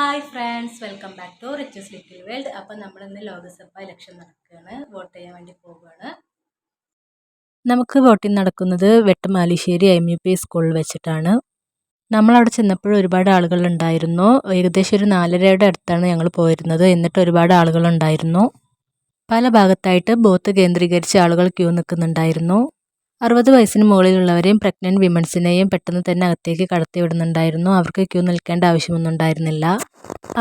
Hi friends, welcome back to riches little world. അപ്പം നമ്മളിന്ന് Lok Sabha election നടക്കുകയാണ്, വോട്ട് ചെയ്യാൻ വേണ്ടി പോവുകയാണ്. നമുക്ക് വോട്ടിംഗ് നടക്കുന്നത് വെട്ടമാലിശ്ശേരി MUP സ്കൂളിൽ വെച്ചിട്ടാണ്. നമ്മളവിടെ ചെന്നപ്പോൾ ഒരുപാട് ആളുകളുണ്ടായിരുന്നു. ഏകദേശം ഒരു 4:30യുടെ അടുത്താണ് ഞങ്ങൾ പോയിരുന്നത്. എന്നിട്ട് ഒരുപാട് ആളുകളുണ്ടായിരുന്നു. പല ഭാഗത്തായിട്ട് ബൂത്ത് കേന്ദ്രീകരിച്ച് ആളുകൾ ക്യൂ നിൽക്കുന്നുണ്ടായിരുന്നു. 60 വയസ്സിന് മുകളിലുള്ളവരെയും പ്രഗ്നന്റ് വിമൻസിനെയും പെട്ടെന്ന് തന്നെ അകത്തേക്ക് കടത്തിവിടുന്നുണ്ടായിരുന്നു. അവർക്ക് ക്യൂ നിൽക്കേണ്ട ആവശ്യമൊന്നും ഉണ്ടായിരുന്നില്ല.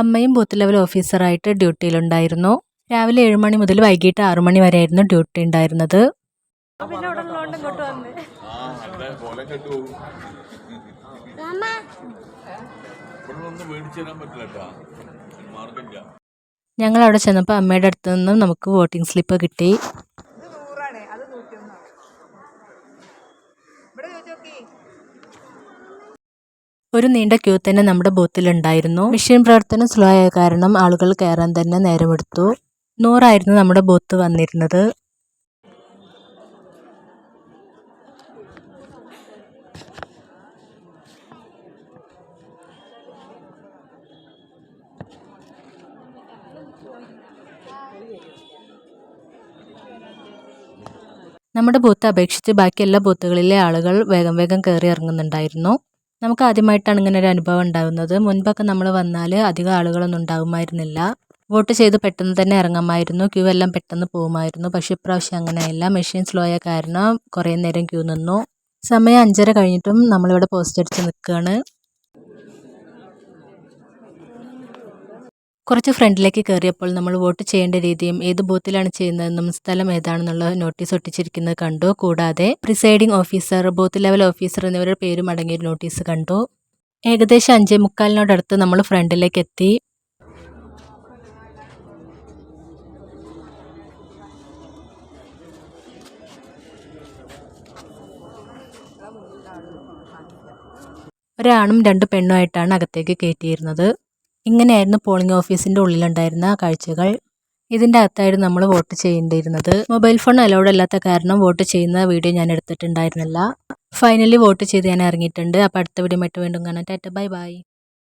അമ്മയും ബൂത്ത് ലെവൽ ഓഫീസറായിട്ട് ഡ്യൂട്ടിയിലുണ്ടായിരുന്നു. രാവിലെ 7 മണി മുതൽ വൈകിട്ട് 6 മണി വരെയായിരുന്നു ഡ്യൂട്ടി ഉണ്ടായിരുന്നത്. ഞങ്ങൾ അവിടെ ചെന്നപ്പോൾ അമ്മയുടെ അടുത്ത് നിന്നും നമുക്ക് വോട്ടിംഗ് സ്ലിപ്പ് കിട്ടി. ഒരു നീണ്ട ക്യൂ തന്നെ നമ്മുടെ ബൂത്തിലുണ്ടായിരുന്നു. മെഷീൻ പ്രവർത്തനം സ്ലോ ആയ കാരണം ആളുകൾ കയറാൻ തന്നെ നേരമെടുത്തു. 100 നമ്മുടെ ബൂത്ത് വന്നിരുന്നത്. നമ്മുടെ ബൂത്ത് അപേക്ഷിച്ച് ബാക്കി എല്ലാ ബൂത്തുകളിലെ ആളുകൾ വേഗം വേഗം കയറി ഇറങ്ങുന്നുണ്ടായിരുന്നു. നമുക്ക് ആദ്യമായിട്ടാണ് ഇങ്ങനെ ഒരു അനുഭവം ഉണ്ടാകുന്നത്. മുൻപൊക്കെ നമ്മൾ വന്നാൽ അധികം ആളുകളൊന്നും ഉണ്ടാകുമായിരുന്നില്ല. വോട്ട് ചെയ്ത് പെട്ടെന്ന് തന്നെ ഇറങ്ങാമായിരുന്നു. ക്യൂ എല്ലാം പെട്ടെന്ന് പോകുമായിരുന്നു. പക്ഷേ ഇപ്രാവശ്യം അങ്ങനെയല്ല. മെഷീൻ സ്ലോ ആയ കാരണം കുറേ നേരം ക്യൂ നിന്നു. സമയം 5:30 കഴിഞ്ഞിട്ടും നമ്മളിവിടെ പോസ്റ്റ് അടിച്ച് നിൽക്കുകയാണ്. കുറച്ച് ഫ്രണ്ടിലേക്ക് കയറിയപ്പോൾ നമ്മൾ വോട്ട് ചെയ്യേണ്ട രീതിയും ഏത് ബൂത്തിലാണ് ചെയ്യുന്നതെന്നും സ്ഥലം ഏതാണെന്നുള്ള നോട്ടീസ് ഒട്ടിച്ചിരിക്കുന്നത് കണ്ടു. കൂടാതെ presiding officer, booth level officer എന്നിവരുടെ പേരും അടങ്ങിയൊരു നോട്ടീസ് കണ്ടു. ഏകദേശം 5:45 നമ്മൾ ഫ്രണ്ടിലേക്ക് എത്തി. ഒരാണും 2 പെണ്ണുമായിട്ടാണ് അകത്തേക്ക് കയറ്റിയിരുന്നത്. ഇങ്ങനെയായിരുന്നു പോളിംഗ് ഓഫീസിൻ്റെ ഉള്ളിലുണ്ടായിരുന്ന കാഴ്ചകൾ. ഇതിൻ്റെ അകത്തായിരുന്നു നമ്മൾ വോട്ട് ചെയ്യേണ്ടിയിരുന്നത്. മൊബൈൽ ഫോൺ അലൗഡ് അല്ലാത്ത കാരണം വോട്ട് ചെയ്യുന്ന വീഡിയോ ഞാൻ എടുത്തിട്ടുണ്ടായിരുന്നില്ല. ഫൈനലി വോട്ട് ചെയ്ത് ഞാൻ ഇറങ്ങിയിട്ടുണ്ട്. അപ്പോൾ അടുത്ത വീഡിയോ ആയിട്ട് വീണ്ടും കാണാം. Tata, bye bye.